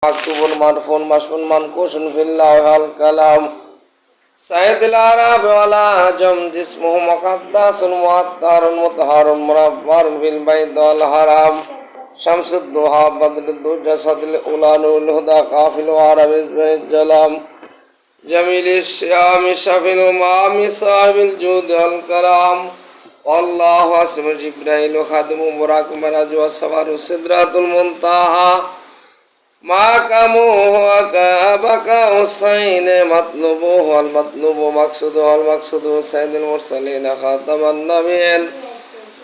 مكتوب مرفوع مشمول منقوش في اللوح والقلم سيد العرب والعجم جسمه مقدس معطر مطهر منور في البيت والحرم شمس الضحى بدر الدجى صدر الأولى نور الهدى قافل وعرب اسمه الجلم جميل الشيام شفي الأمام صاحب الجود والكرام والله اسم جبرائيل خادم براك مرج وسفر سدرة المنتهى ماكموه وكابك حسين مطلوبه والمطلوب مقصوده والمقصود سيد المرسلين خاتم النبيين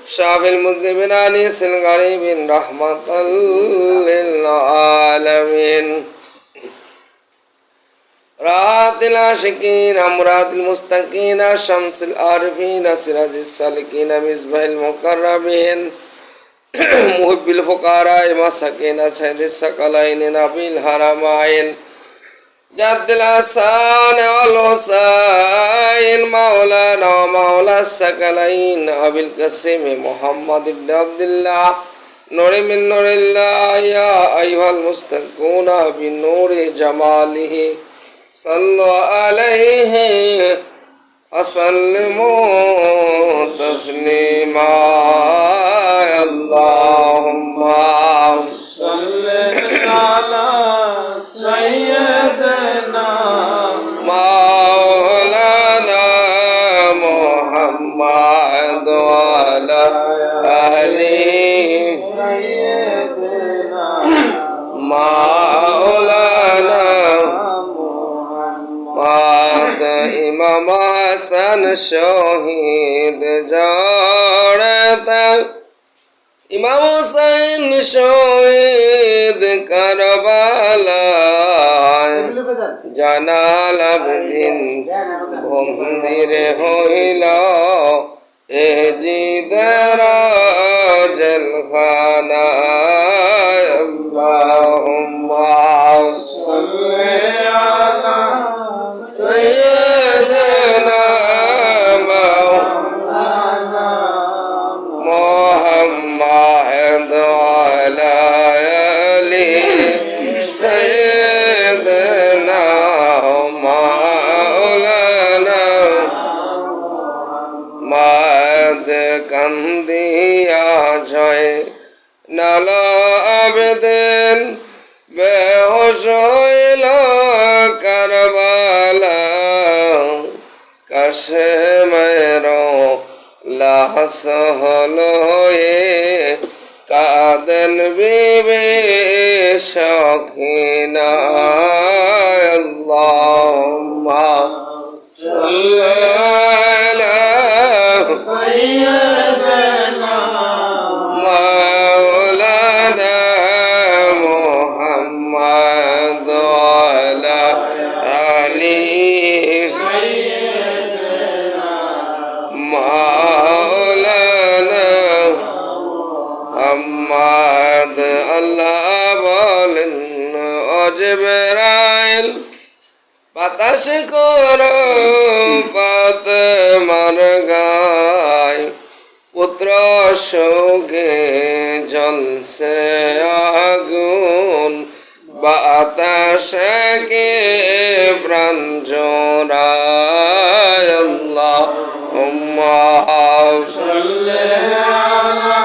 شافي المذنبين انيس الغريبين رحمة للعالمين راحة العاشقين أمراض المستقين شمس العارفين سراج السالكين مصباح المقربين محب الفقراء مساكين سيد الثقلين نبي الحرمين جد الحسن والحسين مولانا ومولى الثقلين أبي القاسم محمد بن عبد الله نور من نور الله يا أيها المستقون بنور جماله صلوا عليه وسلموا تسليما اللهم صل على سيدنا مولانا محمد وعلى آله سيدنا مولانا إمام حسن شهيد جارتا إمام حسين شهيد كربلا জানাল আবদিন বন্দিরে হইল এ জিদারা জলখানা আল্লাহুম্মা সাল্লি আলা سيدنا مولانا محمد وعلى آله سيدنا مولانا ماد কান্দিয়া জয় নাল আবেদিন বেহোশ হইল কারবালা কাশেমের লাশ হল হয়ে কাঁদেন বিবে সখিনা আল্লাহুম্মা সাল্লি আলা سيدنا مولانا محمد وعلى آله مولانا محمد আল্লাহ বলেন ও জিবরাইল বাতাস করো ফাতেমার গায় পুত্র শোকে জ্বলছে আগুন বাতাসে কে প্রাণ জোড়ায় আল্লাহুম্মা সাল্লি আলা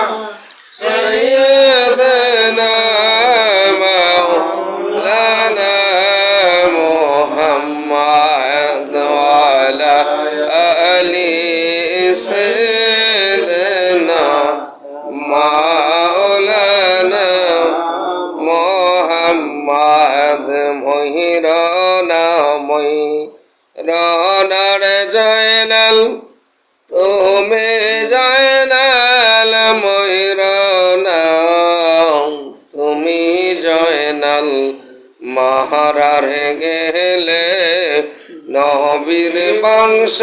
سيدنا مولانا محمد وعلى آله سيدنا مولانا محمد মহিরানার জয়নাল তুমি জয়নাল মহিরানা তুমি জয়নাল মহারার গেলে নবীর বংশ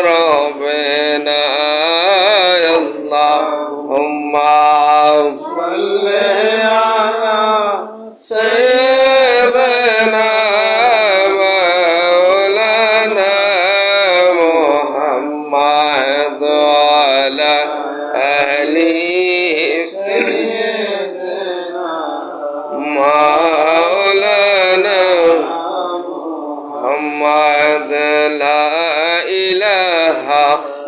রবে না আল্লাহুম্মা সাল্লি আলা سيدنا مولانا محمد وعلى آله مولانا محمد لا إله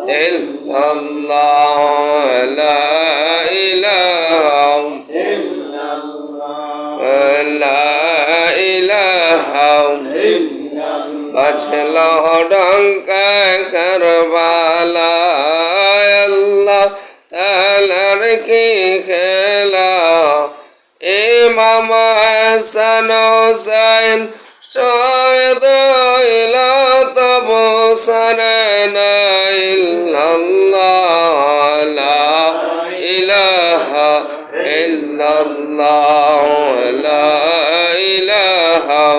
إلا الله لا إله لا إله बचलो डंका करबाला अल्लाह तालार की खेला इमाम हसन हुसैन शहीद इला तब सरन इल्लल्लाह ला इलाहा इल्लल्लाह ला इलाहा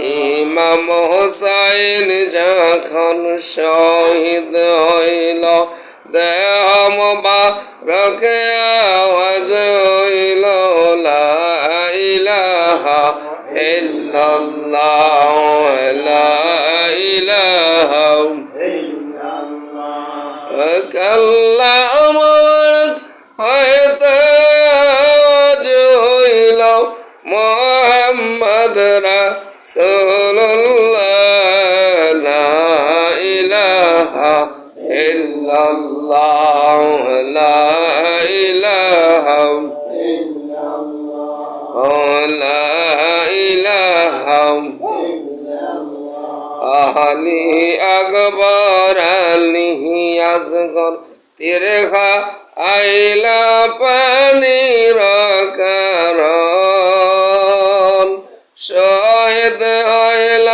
ইমাম হুসাইন যখন শহীদ হইল দেহ মোবারক আওয়াজ হইল লা ইলাহা ইল্লাল্লাহ লা ইলাহা কাল্লা মোবারক হইতে আওয়াজ হইল মুহাম্মদ রাসূলুল্লাহ লা ইলাহা ইল্লাল্লাহ লা ইলাহা লা ইলাহা আলী আকবর আলী আসগর তিরখা আইলা পানির কারণ শহীদ হইল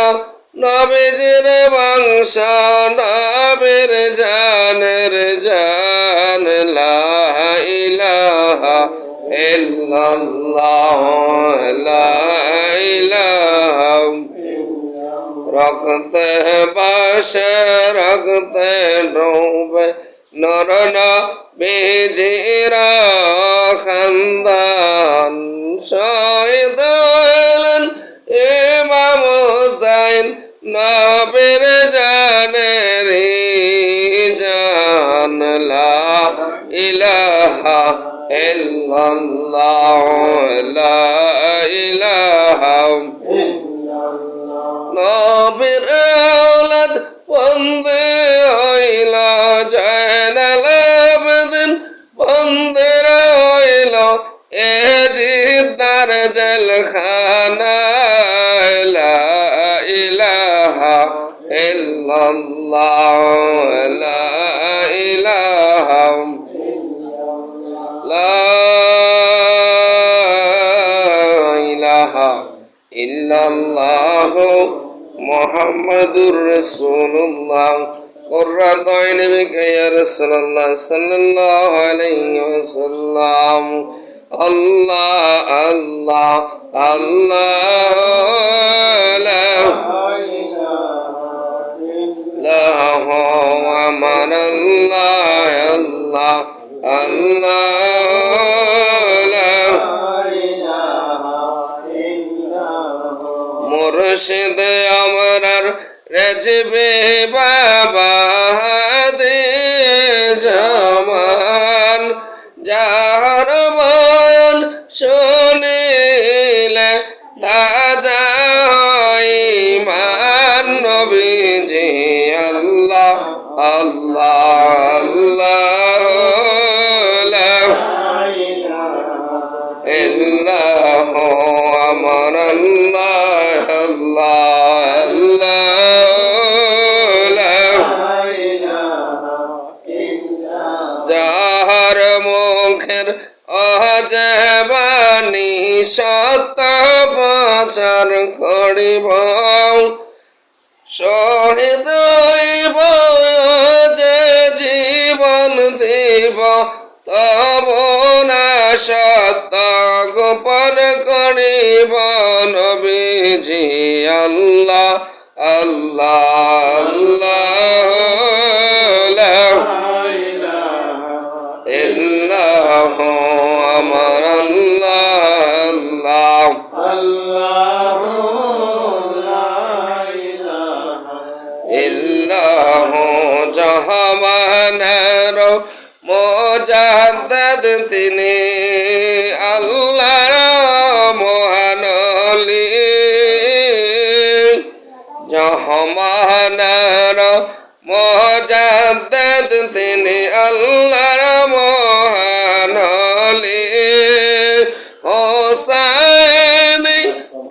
নবীজির বংশ নবীর জানের জান লা ইলাহা ইল্লাল্লাহ লা ইলাহা রক্তে বাসে রক্তে ডুবে নর নবীজির খানদান শহীদ হইলেন ইমাম হুসাইন নবীর জানের জান লা ইলাহা ইল্লাল্লাহ লা ইলাহা নবীর আওলাদ বন্দে হইল জয়নাল আবেদিন বন্দের হইল এ জিদ্দার জেলখানা লা ইলাহা ইল্লাল্লাহ লা ইলাহা লা ইলাহা ইল্লাল্লাহ মুহাম্মাদুর রাসূলুল্লাহ قرة عين بك يا رسول الله صلى الله عليه وسلم الله الله الله لا لا هو من الله الله الله لا মুর্শিদ আমরার রেজবে বাবা দে জামান যার বয়ান শুনিলে তাজা ঈমান নবীজি আল্লাহ আল্লাহ আল্লাহ লা ইল্লাহু আমার আল্লাহ আল্লাহ আল্লাহ যাহার মুখের অজবানি সত বছর করিব শহীদ হইব যে জীবন দিব তব না সত গোপন করিব নবীজি আল্লাহ আল্লাহ আল্লাহ লা ইল্লাহু আমার আল্লাহ আল্লাহ ইল্লাহু জাহানের মুজাদ্দিদ তিনি আল্লাহ তিনি আল্লাহর মহান ওলি হোসেন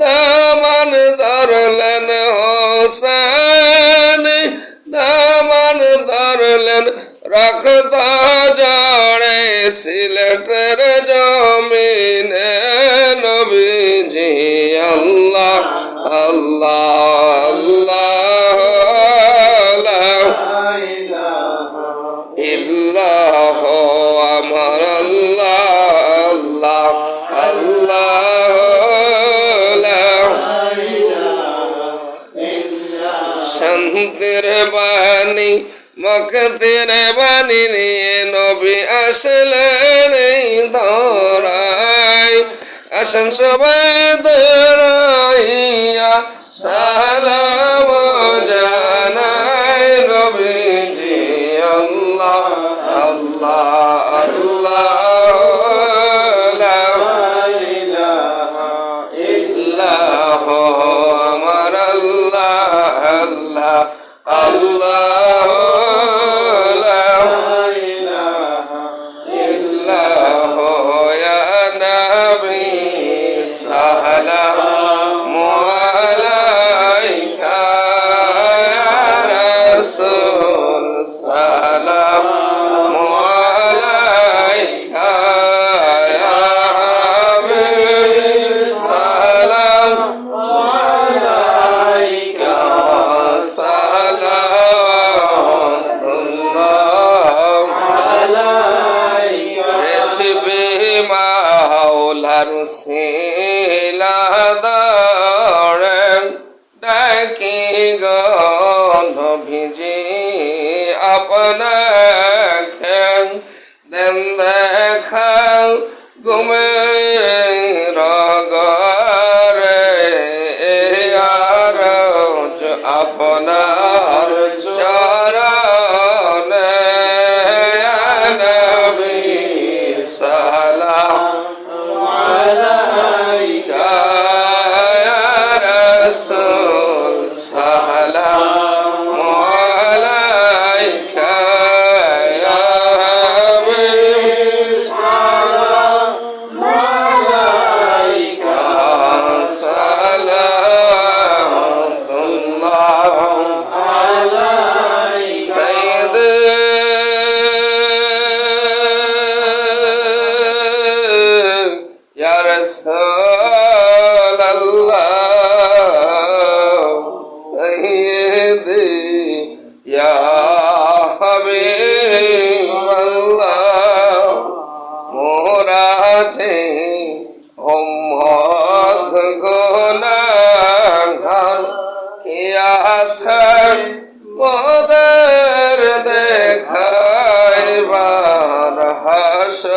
দামান ধরলেন হোসেন দামান ধরলেন রক্ত জড়ে সিলেটের জমিনে নবীজি আল্লাহ আল্লাহ আল্লাহ ইল্লাহ আমার আল্লাহ আল্লাহ আল্লাহ শান্তির বাণী মুক্তির বাণী নিয়ে নবী আসলেন এই ধরায় আসেন সবাই দৌড়াইয়া সালাম জানাই নবীজি আল্লাহ আল্লাহ আল্লাহ ইল্লাহ আমার আল্লাহ আল্লাহ আল্লাহ ইল্লাহ ইয়া নবী সালাম আলাইকা ইয়া রাসূল সালাম আলাইকা ইয়া হাবিব সালাম আলাইকা সালামুল্লাহ আলাইকা রেজবে মাওলার সিলা দরেন ডাকি নবীজি আপনাকে দেন দেখা ঘুমে রগরে আর আপনার চরণে নবী সালাম আলাইকা ইয়া রাসূল সালাম আলাইকা ইয়া হাবিব সালাম আলাইকা সালামুল্লাহ আলাইকা সাইয়্যিদ ইয়া রাসূলুল্লাহ সাইয়্যিদি ইয়া হাবিবাল্লাহ মোরা যে উম্মত গুনাহগার কি আছেন মোদের